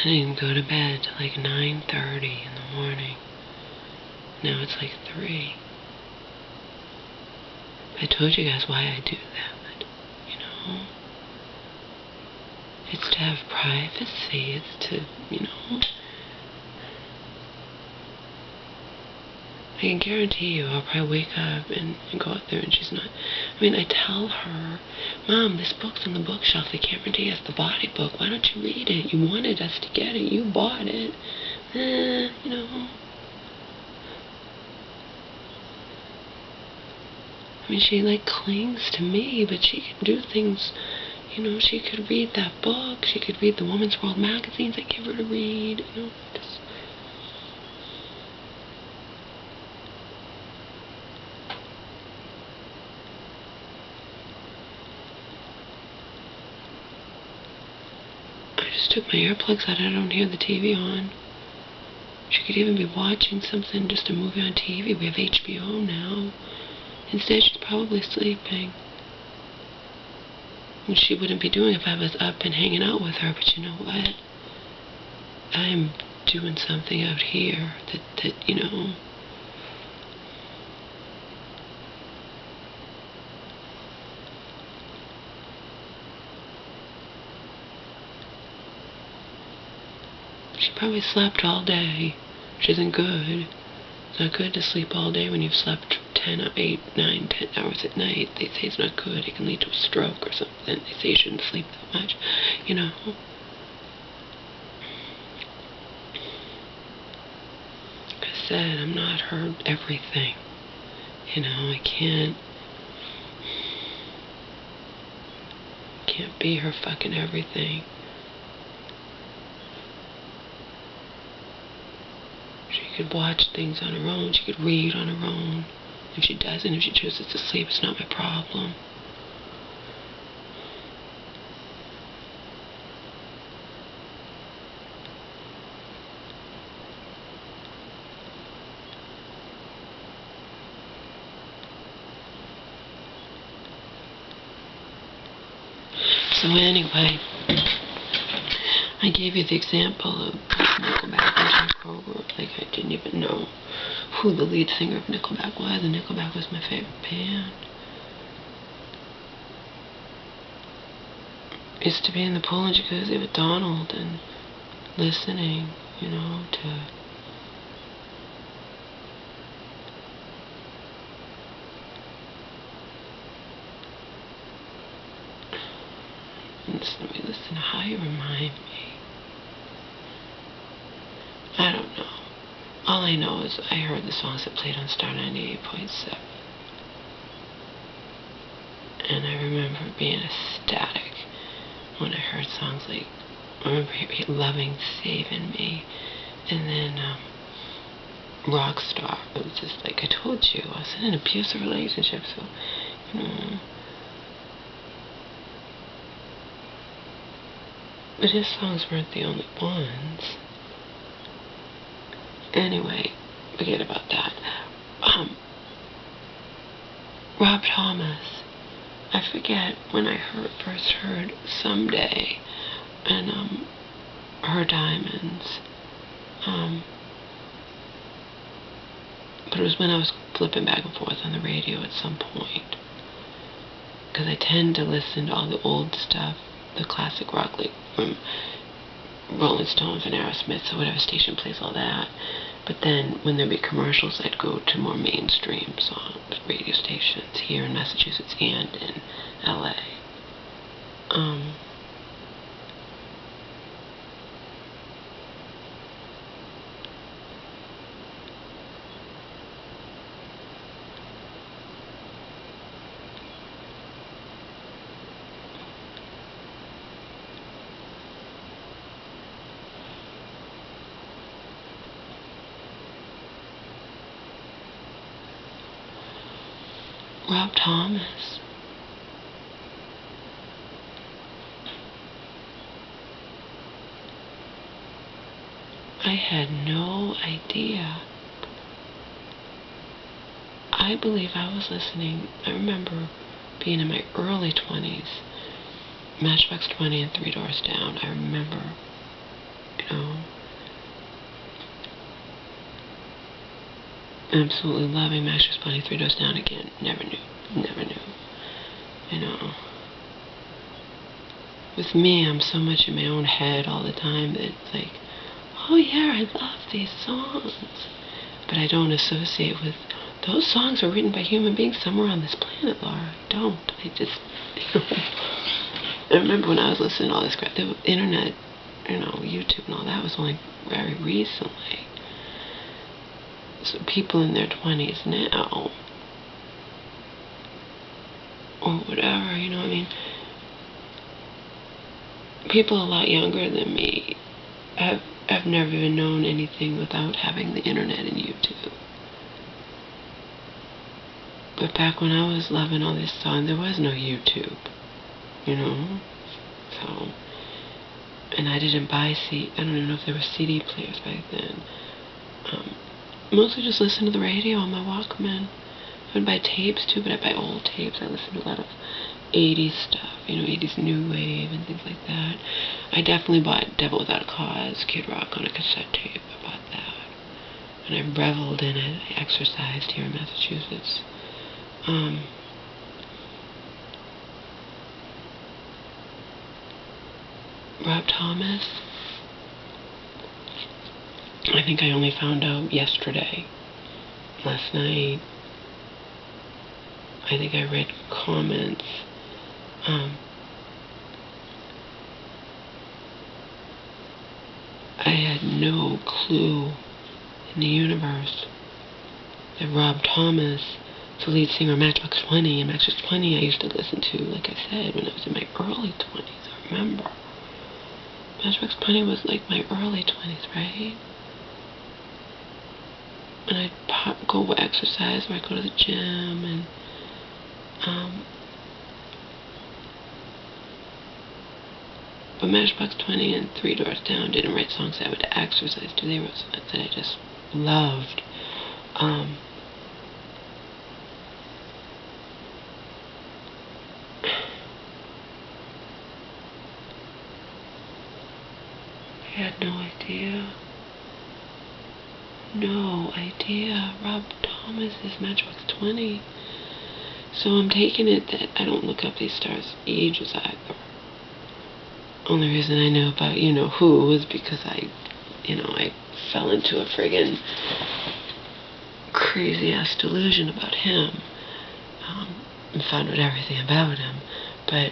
I didn't go to bed till like 9:30 in the morning. Now it's like 3. I told you guys why I do that, you know? It's to have privacy. It's to, you know... I can guarantee you I'll probably wake up and go out there and she's not... I mean, I tell her, Mom, this book's on the bookshelf. They can't read it. It's the body book. Why don't you read it? You wanted us to get it. You bought it. You know... I mean, she, like, clings to me, but she can do things, you know, she could read that book, she could read the Woman's World magazines I give her to read, you know, just... I just took my earplugs out, I don't hear the TV on. She could even be watching something, just a movie on TV. We have HBO now. Instead, she's probably sleeping. Which she wouldn't be doing if I was up and hanging out with her. But you know what? I'm doing something out here that you know... She probably slept all day, which isn't good. It's not good to sleep all day when you've slept 8, 9, 10 hours at night. They say it's not good. It can lead to a stroke or something. They say you shouldn't sleep that much, you know. Like I said, I'm not her everything. You know, I can't be her fucking everything. She could watch things on her own. She could read on her own. If she doesn't, if she chooses to sleep, it's not my problem. So anyway, I gave you the example of Nickelback and Jim Kroger. Like, I didn't even know who the lead singer of Nickelback was, and Nickelback was my favorite band. I used to be in the pool and jacuzzi with Donald and listening, you know, to... Let me listen to how you remind me. I don't know. All I know is I heard the songs that played on Star 98.7. And I remember being ecstatic when I heard songs like, I remember loving Saving Me, and then Rockstar. It was just like, I told you, I was in an abusive relationship, so, you know. But his songs weren't the only ones. Anyway, forget about that. Rob Thomas. I forget when I first heard Someday and Her Diamonds. But it was when I was flipping back and forth on the radio at some point. Because I tend to listen to all the old stuff, the classic rock, like from Rolling Stones and Aerosmith, so whatever station plays all that. But then when there'd be commercials, I'd go to more mainstream songs, radio stations here in Massachusetts and in LA. Rob Thomas. I had no idea. I believe I was listening. I remember being in my early 20s, Matchbox 20 and 3 Doors Down. I remember, know. Absolutely loving Mattress Bunny, Three Doors Down again. Never knew. You know. With me, I'm so much in my own head all the time that it's like, oh yeah, I love these songs. But I don't associate with, those songs were written by human beings somewhere on this planet, Laura. I don't. I just, I remember when I was listening to all this crap, the internet, YouTube and all that was only very recently. So people in their 20s now, or whatever, I mean, people a lot younger than me have never even known anything without having the internet and YouTube. But back when I was loving all this songs, there was no YouTube, So, and I didn't buy I don't even know if there were CD players back then. Mostly just listen to the radio on my Walkman. I would buy tapes too, but I'd buy old tapes. I listened to a lot of 80s stuff, 80s new wave and things like that. I definitely bought Devil Without a Cause, Kid Rock on a cassette tape. I bought that. And I reveled in it. I exercised here in Massachusetts. Rob Thomas. I think I only found out yesterday. Last night. I think I read comments. I had no clue in the universe that Rob Thomas, the lead singer of Matchbox 20, and Matchbox 20 I used to listen to, like I said, when I was in my early 20s, I remember. Matchbox 20 was like my early 20s, right? And I'd go exercise, or I'd go to the gym, and but Matchbox 20 and Three Doors Down didn't write songs that I would exercise to. They wrote songs that I just loved. I had no idea. No idea. Rob Thomas is Matchbox 20. So I'm taking it that I don't look up these stars' ages either. Only reason I know about who was because I fell into a friggin' crazy ass delusion about him, and found out everything about him. But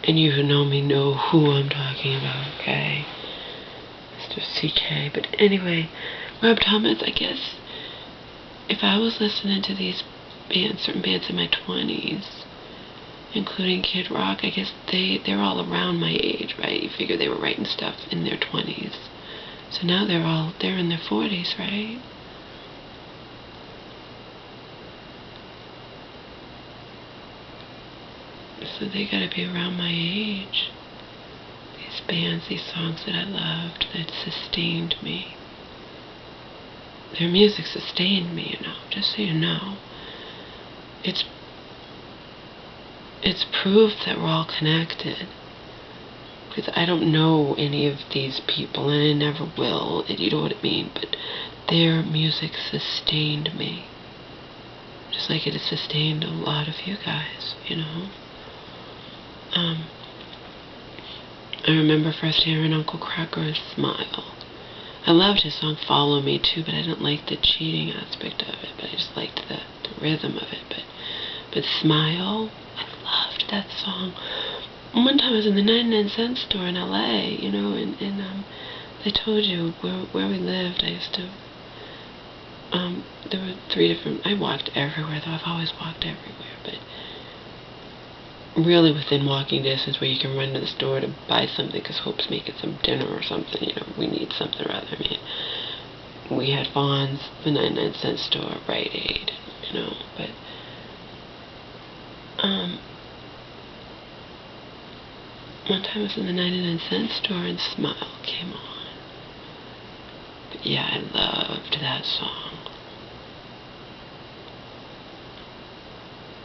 and you who know me know who I'm talking about, okay? Mr. CK. But anyway, Rob Thomas, I guess if I was listening to these bands, certain bands in my 20s, including Kid Rock, I guess they're all around my age, right? You figure they were writing stuff in their 20s. So now they're in their 40s, right? So they gotta be around my age. These bands, these songs that I loved, that sustained me. Their music sustained me, just so you know. It's proof that we're all connected. Because I don't know any of these people, and I never will, and you know what I mean, but their music sustained me. Just like it has sustained a lot of you guys, I remember first hearing Uncle Cracker's Smile. I loved his song Follow Me too, but I didn't like the cheating aspect of it, but I just liked the rhythm of it. But Smile, I loved that song. One time I was in the 99-cent store in LA, and they told you where we lived. I used to, there were 3 different, I walked everywhere, though I've always walked everywhere, but really within walking distance where you can run to the store to buy something because Hope's making some dinner or something, we need something rather. I mean, we had Vaughn's, the 99-cent store, Rite Aid, but one time I was in the 99-cent store and Smile came on. But yeah, I loved that song.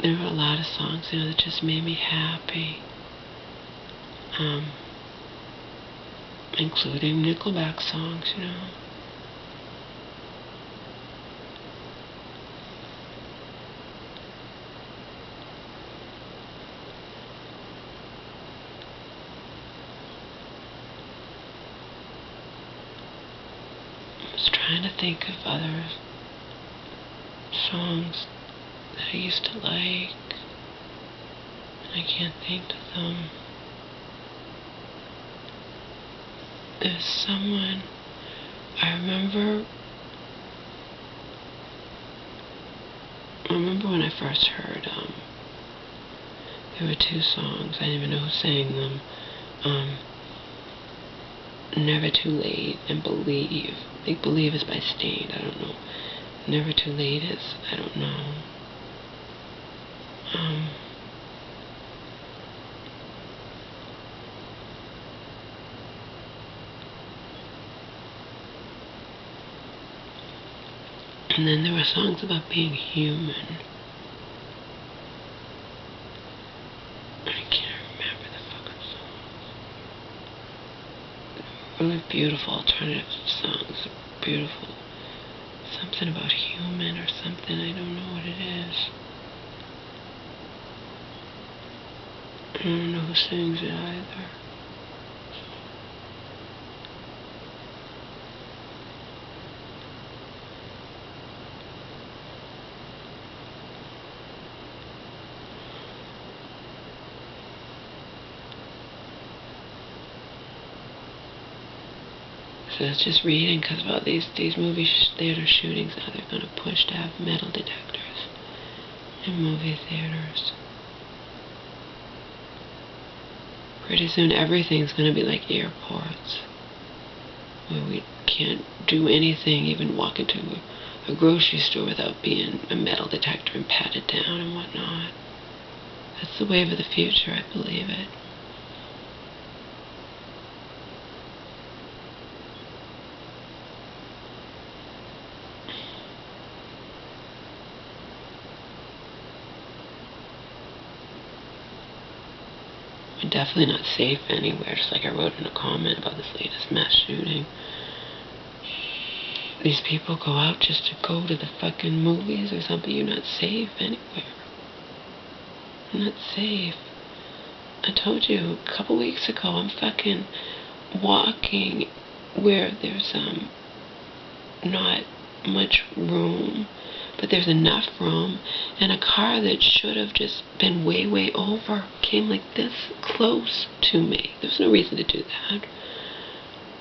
There were a lot of songs, that just made me happy. including Nickelback songs, you know. I was trying to think of other songs that I used to like, and I can't think of them. There's someone, I remember when I first heard, there were two songs, I didn't even know who sang them, Never Too Late and Believe. I think Believe is by Stained, I don't know. Never Too Late is, I don't know. And then there were songs about being human. I can't remember the fucking songs. Really beautiful alternative songs. Beautiful. Something about human or something. I don't know what it is. I don't know who sings it either. So I was just reading because about these movie theater shootings, how they're going to push to have metal detectors in movie theaters. Pretty soon everything's going to be like airports, where we can't do anything, even walk into a grocery store without being a metal detector and patted down and whatnot. That's the wave of the future, I believe it. We're definitely not safe anywhere, just like I wrote in a comment about this latest mass shooting. These people go out just to go to the fucking movies or something. You're not safe anywhere. You're not safe. I told you a couple weeks ago, I'm fucking walking where there's not much room, but there's enough room, and a car that should have just been way over came like this close to me. There was no reason to do that.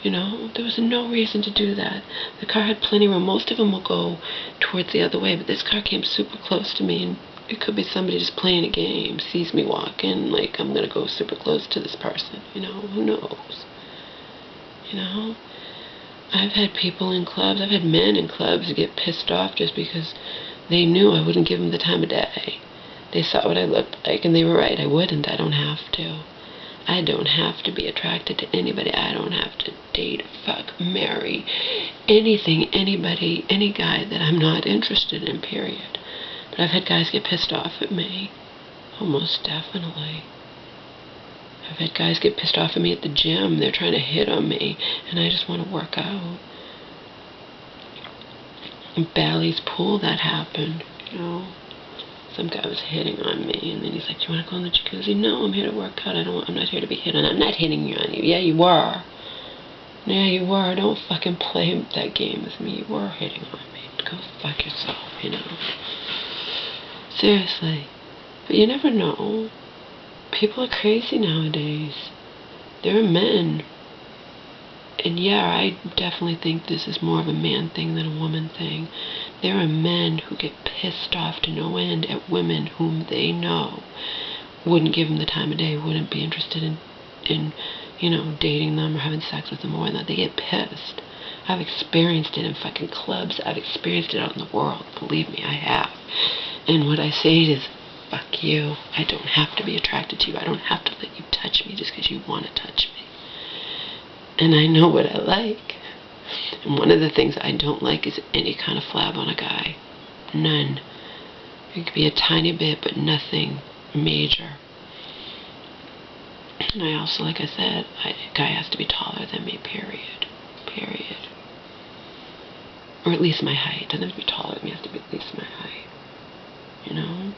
You know, there was no reason to do that. The car had plenty of room. Most of them will go towards the other way, but this car came super close to me, and it could be somebody just playing a game, sees me walking, like I'm gonna go super close to this person. You know, who knows? You know? I've had people in clubs, I've had men in clubs get pissed off just because they knew I wouldn't give them the time of day. They saw what I looked like, and they were right. I wouldn't. I don't have to. I don't have to be attracted to anybody. I don't have to date, fuck, marry, anything, anybody, any guy that I'm not interested in, period. But I've had guys get pissed off at me. Oh, most definitely. I've had guys get pissed off at me at the gym. They're trying to hit on me, and I just want to work out. In Bally's pool, that happened, you know. Some guy was hitting on me, and then he's like, "Do you want to go in the jacuzzi?" "No, I'm here to work out. I'm not here to be hit on." "I'm not hitting you on you." "Yeah, you were. Yeah, you were. Don't fucking play that game with me. You were hitting on me. Go fuck yourself, you know. Seriously. But you never know. People are crazy nowadays. There are men. And yeah, I definitely think this is more of a man thing than a woman thing. There are men who get pissed off to no end at women whom they know wouldn't give them the time of day, wouldn't be interested in you know, dating them or having sex with them or whatnot. They get pissed. I've experienced it in fucking clubs. I've experienced it out in the world. Believe me, I have. And what I say is, fuck you. I don't have to be attracted to you. I don't have to let you touch me just because you want to touch me. And I know what I like. And one of the things I don't like is any kind of flab on a guy. None. It could be a tiny bit, but nothing major. And I also, like I said, a guy has to be taller than me, period. Period. Or at least my height. Doesn't have to be taller than me, has to be at least my height. You know?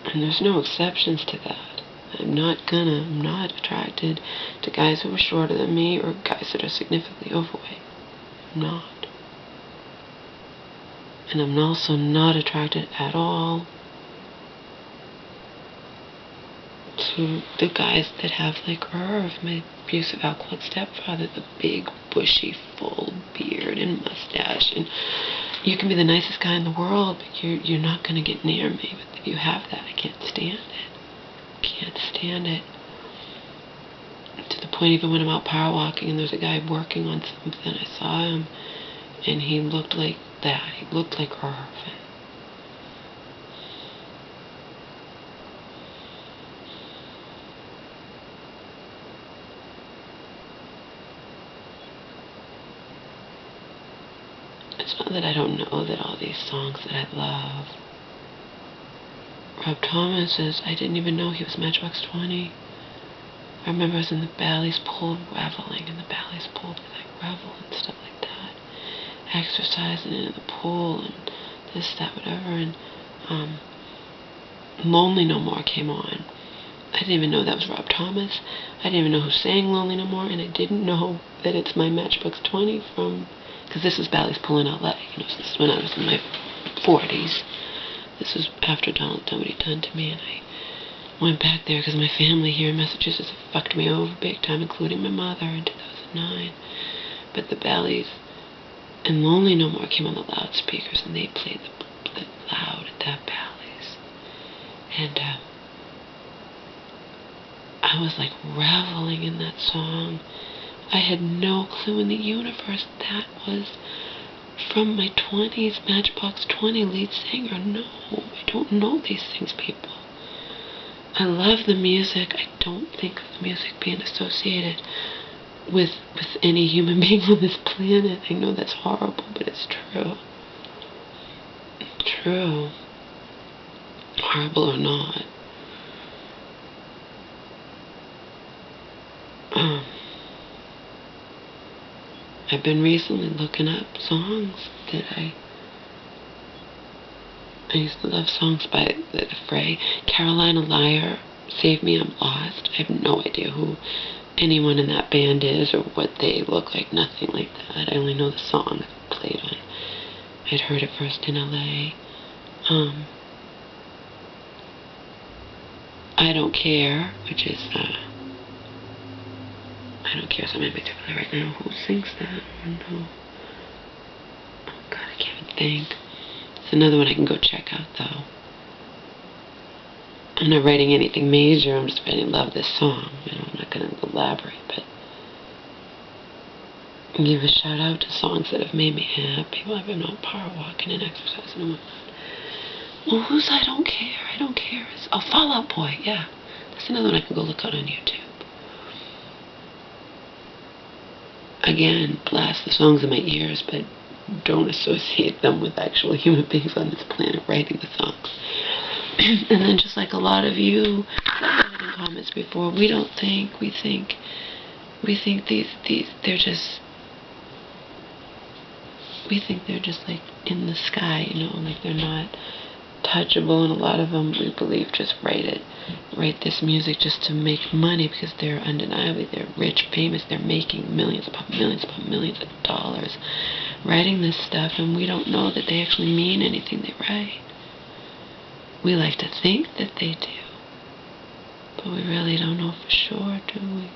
And there's no exceptions to that. I'm not attracted to guys who are shorter than me or guys that are significantly overweight. I'm not. And I'm also not attracted at all to the guys that have like her, my abusive alcoholic stepfather, the big, bushy, full beard and mustache. And you can be the nicest guy in the world, but you're not going to get near me. But if you have that, I can't stand it. Can't stand it. To the point, even when I'm out power walking and there's a guy working on something, I saw him, and he looked like that. He looked like her. It's not that I don't know that all these songs that I love. Rob Thomas is, I didn't even know he was Matchbox 20. I remember I was in the Bally's pool reveling, in the Bally's pool, they like revel and stuff like that. Exercising in the pool and this, that, whatever. And Lonely No More came on. I didn't even know that was Rob Thomas. I didn't even know who sang Lonely No More, and I didn't know that it's my Matchbox 20 from, because this was Bally's Pool in LA. You know, so this is when I was in my 40s. This was after Donald done what he'd done to me, and I went back there because my family here in Massachusetts fucked me over big time, including my mother in 2009. But the Bally's and Lonely No More came on the loudspeakers, and they played the loud at that Bally's. And I was like reveling in that song. I had no clue in the universe that was from my 20s Matchbox 20 lead singer. No, I don't know these things, people. I love the music. I don't think of the music being associated with any human being on this planet. I know that's horrible, but it's true. True. Horrible or not. I've been recently looking up songs that I used to love songs by the Fray. Carolina Liar, Save Me, I'm Lost. I have no idea who anyone in that band is or what they look like, nothing like that. I only know the song I played on. I'd heard it first in LA. I Don't Care, which is, I don't care something in particular right now. Who sings that? I don't know. Oh God, I can't even think. It's another one I can go check out, though. I'm not writing anything major. I'm just writing love this song. You know, I'm not going to elaborate, but give a shout out to songs that have made me happy while I've been out power walking and exercising and whatnot. Well, who's I Don't Care? I Don't Care. Oh, Fall Out Boy. Yeah, that's another one I can go look out on YouTube. Again, blast the songs in my ears, but don't associate them with actual human beings on this planet writing the songs. And then just like a lot of you said in comments before, we think they're just like in the sky, you know, like they're not touchable, and a lot of them, we believe, just write this music just to make money because they're undeniably, they're rich, famous, they're making millions upon millions of dollars writing this stuff, and we don't know that they actually mean anything they write. We like to think that they do, but we really don't know for sure, do we?